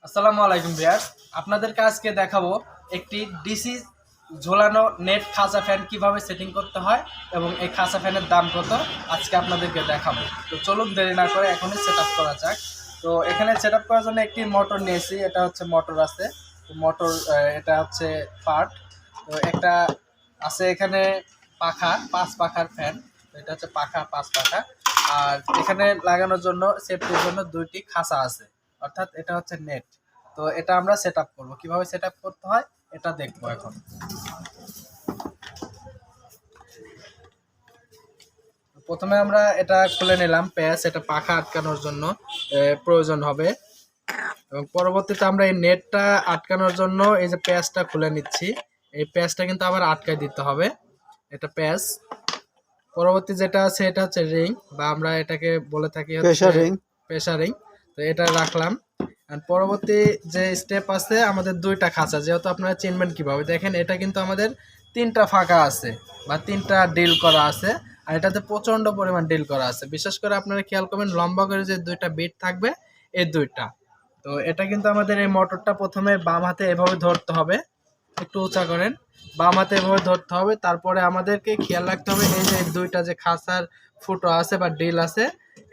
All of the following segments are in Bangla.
আসসালামু আলাইকুম ভিউয়ার্স, আপনাদেরকে আজকে দেখাবো একটি ডিসি ঝোলানো নেট খাঁচা ফ্যান কিভাবে সেটিং করতে হয় এবং এই খাঁচা ফ্যানের দাম কত আজকে আপনাদেরকে দেখাবো। তো চলুন দেরি না করে এখনই সেট আপ করা যাক। তো এখানে সেট আপ করার জন্য একটি মোটর নিয়েছি, এটা হচ্ছে মোটর আছে। তো মোটর এটা হচ্ছে পার্ট। তো একটা আছে এখানে পাখা, 5 পাখার ফ্যান। তো এটা হচ্ছে পাখা 5 পাখা। আর এখানে লাগানোর জন্য সেফটির জন্য 2টি খাঁচা আছে, অর্থাৎ এটা হচ্ছে নেট। তো এটা আমরা সেট আপ করবো, কিভাবে সেট আপ করতে হয় এটা দেখবো এখন। প্রথমে আমরা এটা খুলে নিলাম প্যাচ, এটা পাখা আটকানোর জন্য প্রয়োজন হবে। এবং পরবর্তীতে আমরা এই নেটটা আটকানোর জন্য এই যে প্যাচটা খুলে নিচ্ছি, এই প্যাচটা কিন্তু আবার আটকায় দিতে হবে। এটা প্যাচ। পরবর্তী যেটা আছে এটা হচ্ছে রিং, বা আমরা এটাকে বলে থাকি প্রেসারিং। তো এটা রাখলাম। আর পরবর্তী যে স্টেপ আছে, আমাদের 2টা খাঁচা, যেহেতু আপনারা চিনবেন কিভাবে, দেখেন এটা কিন্তু আমাদের 3টা ফাঁকা আছে বা 3টা ডিল করা আছে। আর এটাতে প্রচন্ড পরিমাণ ডিল করা আছে। বিশেষ করে আপনারা খেয়াল করবেন লম্বা করে যে 2টা বিট থাকবে, এই 2টা। তো এটা কিন্তু আমাদের এই মোটরটা প্রথমে বাম হাতে এভাবে ধরতে হবে, একটু উঁচা করেন, বাম হাতে এভাবে ধরতে হবে। তারপরে আমাদেরকে খেয়াল রাখতে হবে এই যে 2টা যে খাঁচার ফুটো আছে বা ডিল আছে,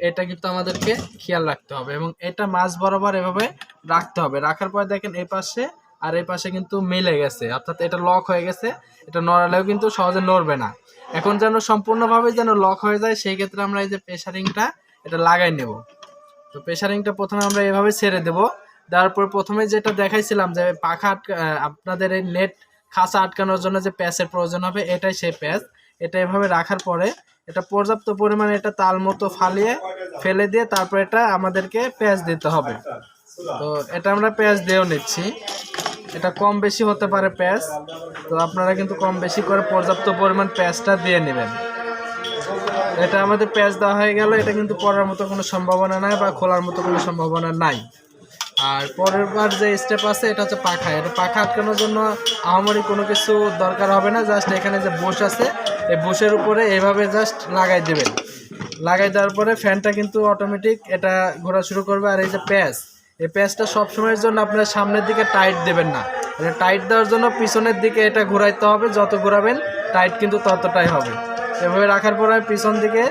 এটা কিন্তু আমাদেরকে খেয়াল রাখতে হবে এবং এটা মাঝ বরাবর এভাবে রাখতে হবে। রাখার পর দেখেন এই পাশে আর এই পাশে কিন্তু মিলে গেছে, অর্থাৎ এটা লক হয়ে গেছে। এটা নড়ালেও কিন্তু সহজে নড়বে না। এখন যেন সম্পূর্ণভাবে যেন লক হয়ে যায়, সেই ক্ষেত্রে আমরা এই যে প্রেসারিংটা এটা লাগাই নেব। তো প্রেসারিংটা প্রথমে আমরা এভাবে ছেড়ে দেব। দেওয়ার পর প্রথমে যেটা দেখাইছিলাম যে পাখা আপনাদের এই নেট খাঁচা আটকানোর জন্য যে প্যাচের প্রয়োজন হবে, এটাই সেই প্যাচ। এটা এভাবে রাখার পরে এটা পর্যাপ্ত পরিমাণে এটা তাল মতো ফেলে দিয়ে তারপর এটা আমাদেরকে প্যাচ দিতে হবে। তো এটা আমরা প্যাচ দিয়েও নিচ্ছি। এটা কম বেশি হতে পারে প্যাচ, তো আপনারা কিন্তু কম বেশি করে পর্যাপ্ত পরিমাণ প্যাচটা দিয়ে নেবেন। এটা আমাদের প্যাচ দেওয়া হয়ে গেল। এটা কিন্তু পড়ার মতো কোনো সম্ভাবনা নাই বা খোলার মতো কোনো সম্ভাবনা নাই। আর পরের বার যে স্টেপ আছে এটা হচ্ছে পাখা। এটা পাখা আটকানোর জন্য আহামরি কোনো কিছু দরকার হবে না। জাস্ট এখানে যে বুশ আছে, এই বুশের উপরে এভাবে জাস্ট লাগাই দেবেন। লাগাই দেওয়ার পরে ফ্যানটা কিন্তু অটোমেটিক এটা ঘোরা শুরু করবে। আর এই যে প্যাচ, এই প্যাচটা সবসময়ের জন্য আপনার সামনের দিকে টাইট দেবেন না। এটা টাইট দেওয়ার জন্য পিছনের দিকে এটা ঘোরাইতে হবে। যত ঘোরাবেন টাইট কিন্তু ততটাই হবে। এভাবে রাখার পরে পিছন দিকে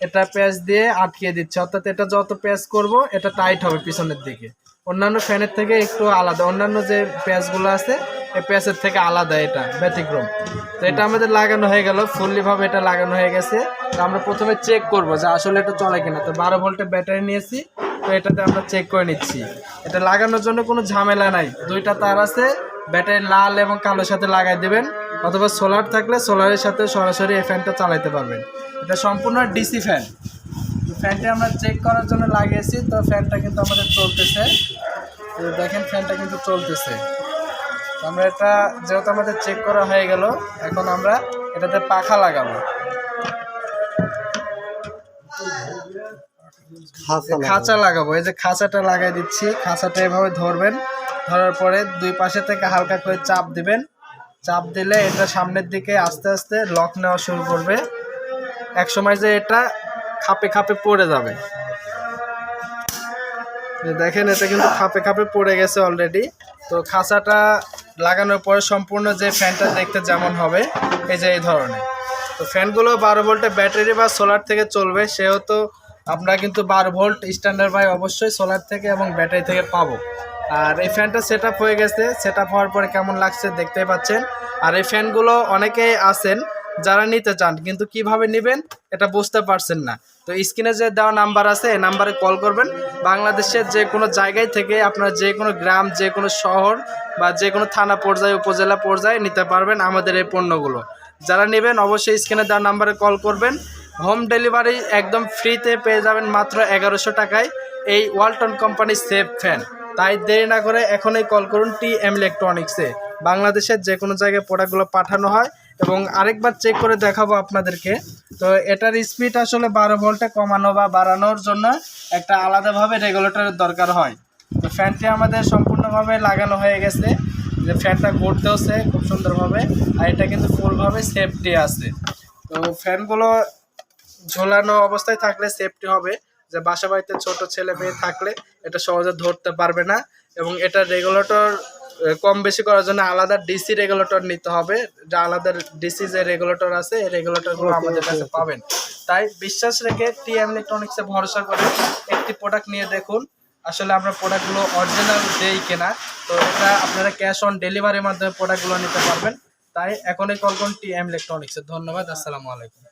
এটা প্যাচ দিয়ে আটকিয়ে দিচ্ছে, অর্থাৎ এটা যত প্যাচ করব এটা টাইট হবে পিছনের দিকে। অন্যান্য ফ্যানের থেকে একটু আলাদা, অন্যান্য যে প্যাচগুলো আছে এই প্যাচের থেকে আলাদা, এটা ব্যতিক্রম। তো এটা আমাদের লাগানো হয়ে গেল, ফুললিভাবে এটা লাগানো হয়ে গেছে। তো আমরা প্রথমে চেক করব যে আসলে এটা চলে কিনা। তো 12 ভোল্টের ব্যাটারি নিয়েছি, তো এটাতে আমরা চেক করে নিচ্ছি। এটা লাগানোর জন্য কোনো ঝামেলা নাই। 2টা তার আছে, ব্যাটারি লাল এবং কালোর সাথে লাগাই দেবেন, অথবা সোলার থাকলে সোলারের সাথে সরাসরি এই ফ্যানটা চালাতে পারবেন। এটা সম্পূর্ণ ডিসি ফ্যান। ফ্যানটা আমরা চেক করার জন্য লাগিয়েছি। তো ফ্যানটা কিন্তু আমাদের চলতেছে। তো দেখেন ফ্যানটা কিন্তু চলতেছে। আমরা এটা যেহেতু আমাদের চেক করা হয়ে গেল, এখন আমরা এটাতে পাখা লাগাবো। খাঁচা লাগাবো। এই যে খাঁচাটা লাগাই দিচ্ছি। খাঁচাটা এভাবে ধরবেন, ধরার পরে 2 পাশে থেকে হালকা করে চাপ দিবেন। চাপ দিলে এটা সামনের দিকে আস্তে আস্তে লক নেওয়া শুরু করবে। এক সময় যে এটা খাপে খাপে পড়ে যাবে। দেখেন এটা কিন্তু খাপে খাপে পড়ে গেছে অলরেডি। তো খাঁচাটা লাগানোর পরে সম্পূর্ণ যে ফ্যানটা দেখতে যেমন হবে, এই যে এই ধরনের। তো ফ্যানগুলো 12 ভোল্টের ব্যাটারি বা সোলার থেকে চলবে, সেহেতু আমরা কিন্তু 12 ভোল্ট স্ট্যান্ডার্ড বাই অবশ্যই সোলার থেকে এবং ব্যাটারি থেকে পাবো। আর এই ফ্যানটা সেট আপ হয়ে গেছে। সেট আপ হওয়ার পরে কেমন লাগছে দেখতেই পাচ্ছেন। আর এই ফ্যানগুলো অনেকেই আছেন যারা নিতে চান, কিন্তু কিভাবে নেবেন এটা বুঝতে পারছেন না। তো স্ক্রিনে যে দেওয়া নাম্বার আছে, এই নাম্বারে কল করবেন। বাংলাদেশের যে কোনো জায়গায় থেকে আপনারা যে কোনো গ্রাম, যে কোনো শহর বা যে কোনো থানা পর্যায়ে, উপজেলা পর্যায়ে নিতে পারবেন আমাদের এই পণ্যগুলো। যারা নেবেন অবশ্যই স্ক্রিনে দেওয়া নাম্বারে কল করবেন। হোম ডেলিভারি একদম ফ্রিতে পেয়ে যাবেন মাত্র 1100 টাকায় এই ওয়ালটন কোম্পানির সেফ ফ্যান। তাই দেরি না করে এখনই কল করুন টিএম ইলেকট্রনিক্সে। বাংলাদেশের যে কোনো জায়গায় প্রোডাক্টগুলো পাঠানো হয়। এবং আরেকবার চেক করে দেখাবো আপনাদেরকে। তো এটার স্পিড আসলে 12 ভোল্টে কমানো বা বাড়ানোর জন্য একটা আলাদাভাবে রেগুলেটরের দরকার হয়। তো ফ্যানটি আমাদের সম্পূর্ণভাবে লাগানো হয়ে গেছে, যে ফ্যানটা ঘুরতেছে খুব সুন্দরভাবে। আর এটা কিন্তু ফুলভাবে সেফটি আছে। তো ফ্যানগুলো ঝোলানো অবস্থায় থাকলে সেফটি হবে। যে বাসা বাড়িতে ছোট ছেলে মেয়ে থাকলে এটা সহজে ধরতে পারবে না। এবং এটা রেগুলেটর কম বেশি করার জন্য আলাদা ডিসি রেগুলেটর নিতে হবে, যা আলাদা ডিসি যে রেগুলেটর আছে এই রেগুলেটরগুলো আমাদের কাছে পাবেন। তাই বিশ্বাস রেখে টিএম ইলেকট্রনিক্সে ভরসা করে একটি প্রোডাক্ট নিয়ে দেখুন, আসলে আমরা প্রোডাক্টগুলো অরিজিনাল দেই কেনা। তো এটা আপনারা ক্যাশ অন ডেলিভারির মাধ্যমে প্রোডাক্টগুলো নিতে পারবেন। তাই এখনই কল করুন টিএম ইলেকট্রনিক্সে। ধন্যবাদ, আসসালামু আলাইকুম।